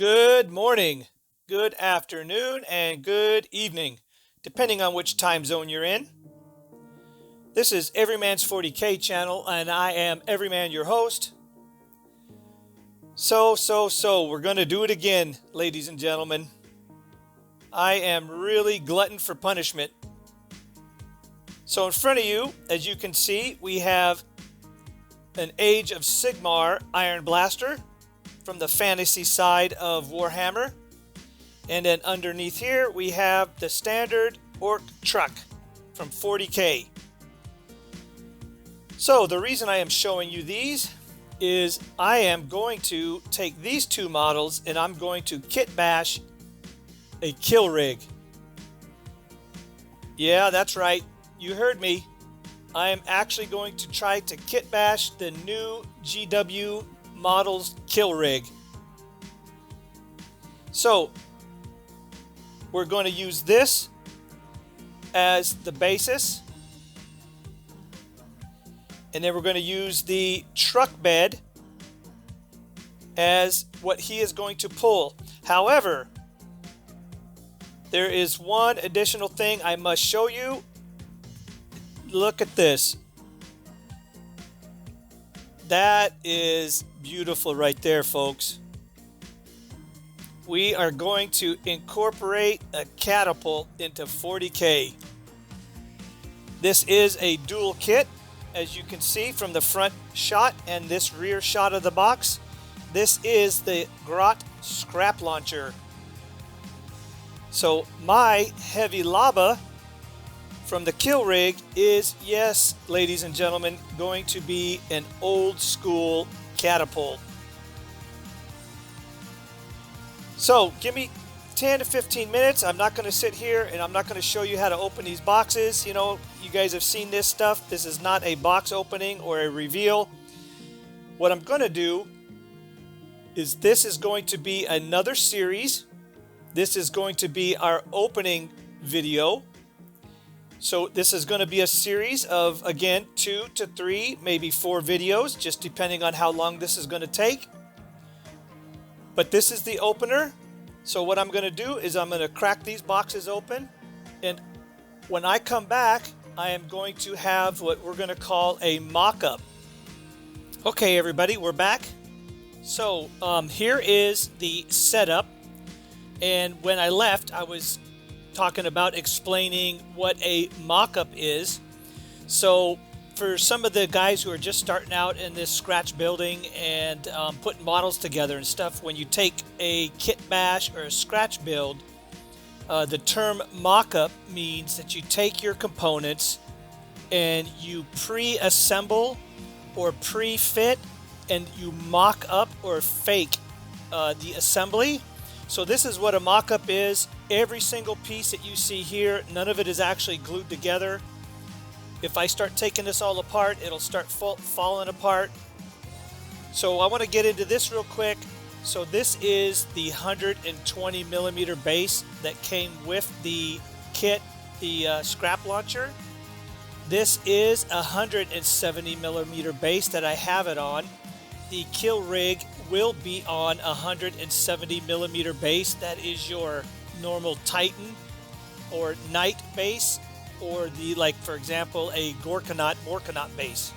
Good morning, good afternoon, and good evening, depending on which time zone you're in. This is Everyman's 40K channel, and I am Everyman, your host. So, we're going to do it again, ladies and gentlemen. I am really glutton for punishment. So in front of you, as you can see, we have an Age of Sigmar Iron Blaster from the fantasy side of Warhammer. And then underneath here, we have the standard Orc truck from 40K. So the reason I am showing you these is I am going to take these two models and I'm going to kitbash a kill rig. Yeah, that's right. You heard me. I am actually going to try to kitbash the new GW models kill rig. So we're going to use this as the basis, and then we're going to use the truck bed as what he is going to pull. However, there is one additional thing I must show you. Look at this. That is beautiful right there, folks. We are going to incorporate a catapult into 40K. This is a dual kit, as you can see from the front shot and this rear shot of the box. This is the Grot scrap launcher. So my heavy lava from the kill rig is, yes, ladies and gentlemen, going to be an old school catapult. So give me 10 to 15 minutes. I'm not going to sit here and I'm not going to show you how to open these boxes. You know, you guys have seen this stuff. This is not a box opening or a reveal. What I'm going to do is this is going to be another series. This is going to be our opening video. So this is going to be a series of, again, 2 to 3, maybe 4 videos, just depending on how long this is going to take. But this is the opener. So what I'm going to do is I'm going to crack these boxes open. And when I come back, I am going to have what we're going to call a mock-up. Okay, everybody, we're back. So here is the setup. And when I left, I was talking about explaining what a mock-up is. So for some of the guys who are just starting out in this scratch building and putting models together and stuff, when you take a kit bash or a scratch build, the term mock-up means that you take your components and you pre-assemble or pre-fit and you mock up or fake the assembly. So this is what a mock-up is. Every single piece that you see here, none of it is actually glued together. If I start taking this all apart, it'll start falling apart. So I want to get into this real quick. So this is the 120 millimeter base that came with the kit, the scrap launcher. This is a 170 millimeter base that I have it on. The kill rig will be on a 170 millimeter base. That is your normal Titan or Knight base, or the, like, for example, a Morkanaut base.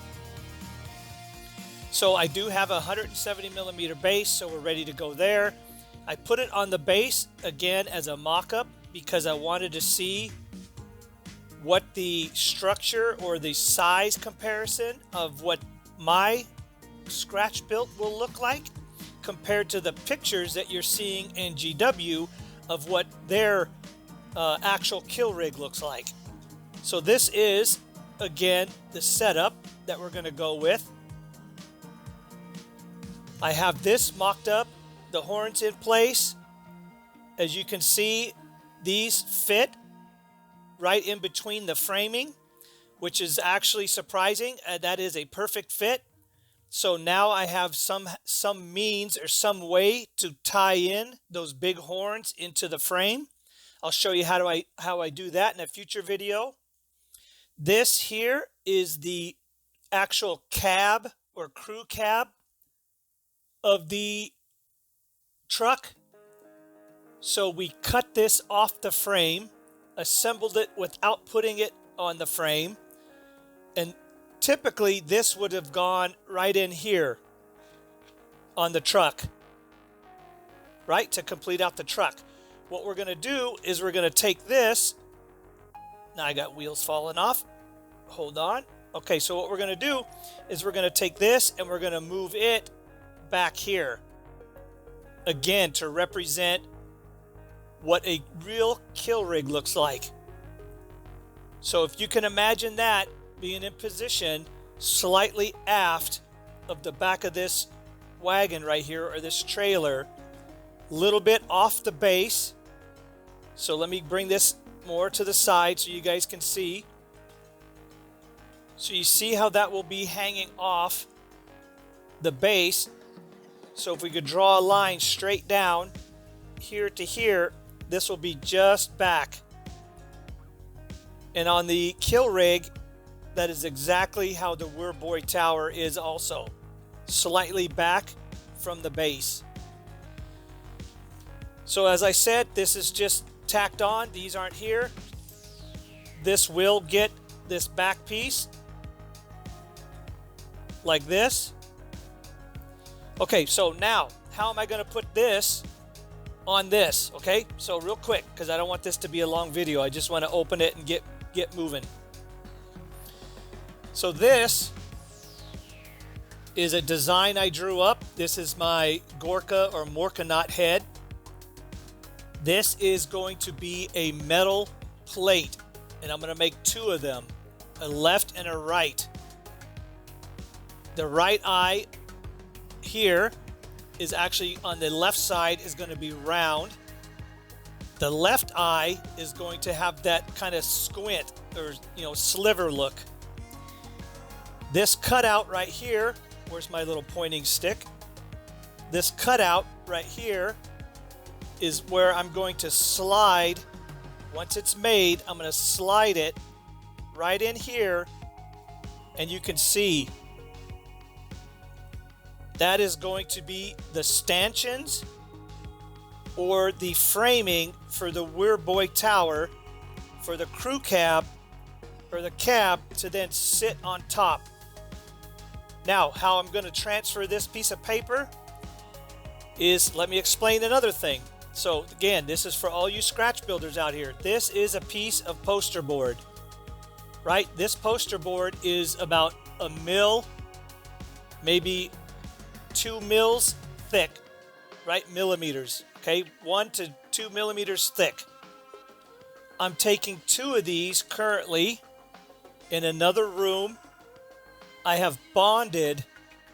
So I do have a 170 millimeter base, so we're ready to go there. I put it on the base again as a mock-up because I wanted to see what the structure or the size comparison of what my scratch built will look like compared to the pictures that you're seeing in GW of what their actual kill rig looks like. So this is, again, the setup that we're going to go with. I have this mocked up, the horns in place. As you can see, these fit right in between the framing, which is actually surprising. That is a perfect fit. So now I have some means or some way to tie in those big horns into the frame. I'll show you how I do that in a future video. This here is the actual cab or crew cab of the truck. So we cut this off the frame, assembled it without putting it on the frame, and typically this would have gone right in here on the truck, right, to complete out the truck. What we're going to do is we're going to take this. Now I got wheels falling off. Hold on. Okay, so what we're going to do is we're going to take this and we're going to move it back here. Again, to represent what a real kill rig looks like. So if you can imagine that being in position slightly aft of the back of this wagon right here, or this trailer, a little bit off the base. So let me bring this more to the side so you guys can see. So you see how that will be hanging off the base. So if we could draw a line straight down here to here, this will be just back. And on the kill rig, that is exactly how the Weirboy tower is also. Slightly back from the base. So as I said, this is just tacked on. These aren't here. This will get this back piece like this. Okay, so now how am I going to put this on this? Okay, so real quick, because I don't want this to be a long video. I just want to open it and get moving. So this is a design I drew up. This is my Gorka or Morkanaut head. This is going to be a metal plate, and I'm going to make two of them, a left and a right. The right eye here is actually on the left side is going to be round. The left eye is going to have that kind of squint or sliver look. This cutout right here, where's my little pointing stick? This cutout right here is where I'm going to slide. Once it's made, I'm going to slide it right in here, and you can see that is going to be the stanchions or the framing for the Weirboy tower for the crew cab or the cab to then sit on top. Now, how I'm going to transfer this piece of paper is, let me explain another thing. So again, this is for all you scratch builders out here. This is a piece of poster board, right? This poster board is about a mil, maybe 2 mils thick, right? Millimeters, okay? 1 to 2 millimeters thick. I'm taking 2 of these currently in another room. I have bonded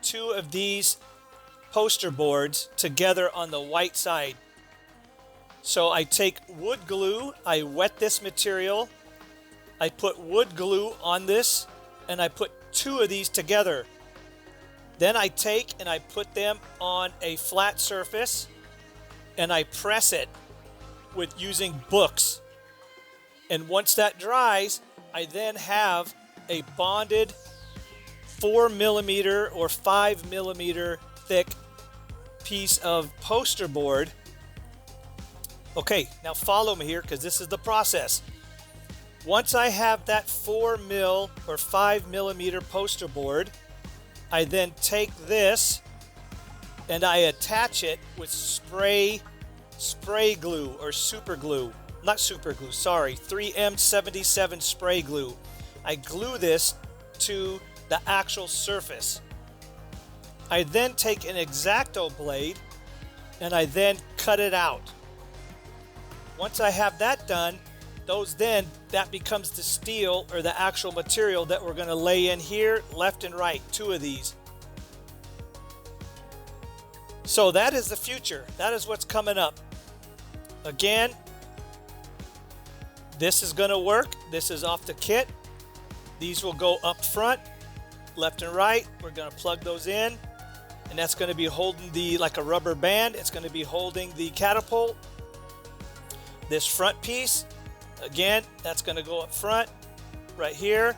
2 of these poster boards together on the white side. So I take wood glue, I wet this material, I put wood glue on this, and I put 2 of these together. Then I take and I put them on a flat surface and I press it with using books. And once that dries, I then have a bonded 4 millimeter or 5 millimeter thick piece of poster board. Okay, now follow me here because this is the process. Once I have that 4 mil or 5 millimeter poster board, I then take this and I attach it with spray glue or super glue. Not super glue, sorry, 3M77 spray glue. I glue this to the actual surface. I then take an X-Acto blade and I then cut it out. Once I have that done, that becomes the steel or the actual material that we're going to lay in here, left and right, 2 of these. So that is the future. That is what's coming up. Again, this is going to work. This is off the kit. These will go up front, left and right. We're going to plug those in, and that's going to be holding like a rubber band. It's going to be holding the catapult. This front piece, again, that's going to go up front right here.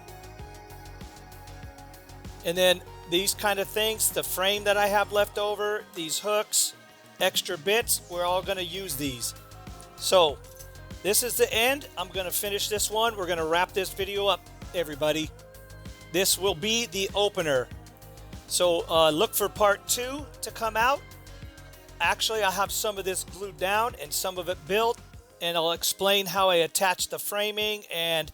And then these kind of things, the frame that I have left over, these hooks, extra bits, we're all going to use these. So this is the end. I'm going to finish this one. We're going to wrap this video up, everybody. This will be the opener. So look for part 2 to come out. Actually, I have some of this glued down and some of it built, and I'll explain how I attach the framing, and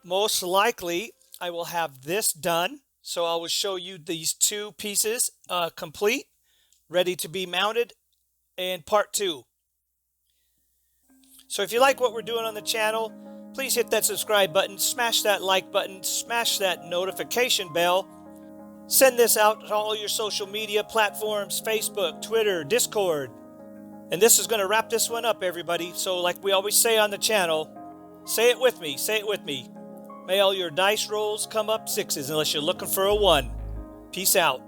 most likely I will have this done. So I will show you these 2 pieces complete, ready to be mounted in part 2. So if you like what we're doing on the channel, please hit that subscribe button, smash that like button, smash that notification bell. Send this out to all your social media platforms, Facebook, Twitter, Discord. And this is going to wrap this one up, everybody. So like we always say on the channel, say it with me, say it with me. May all your dice rolls come up 6s unless you're looking for a 1. Peace out.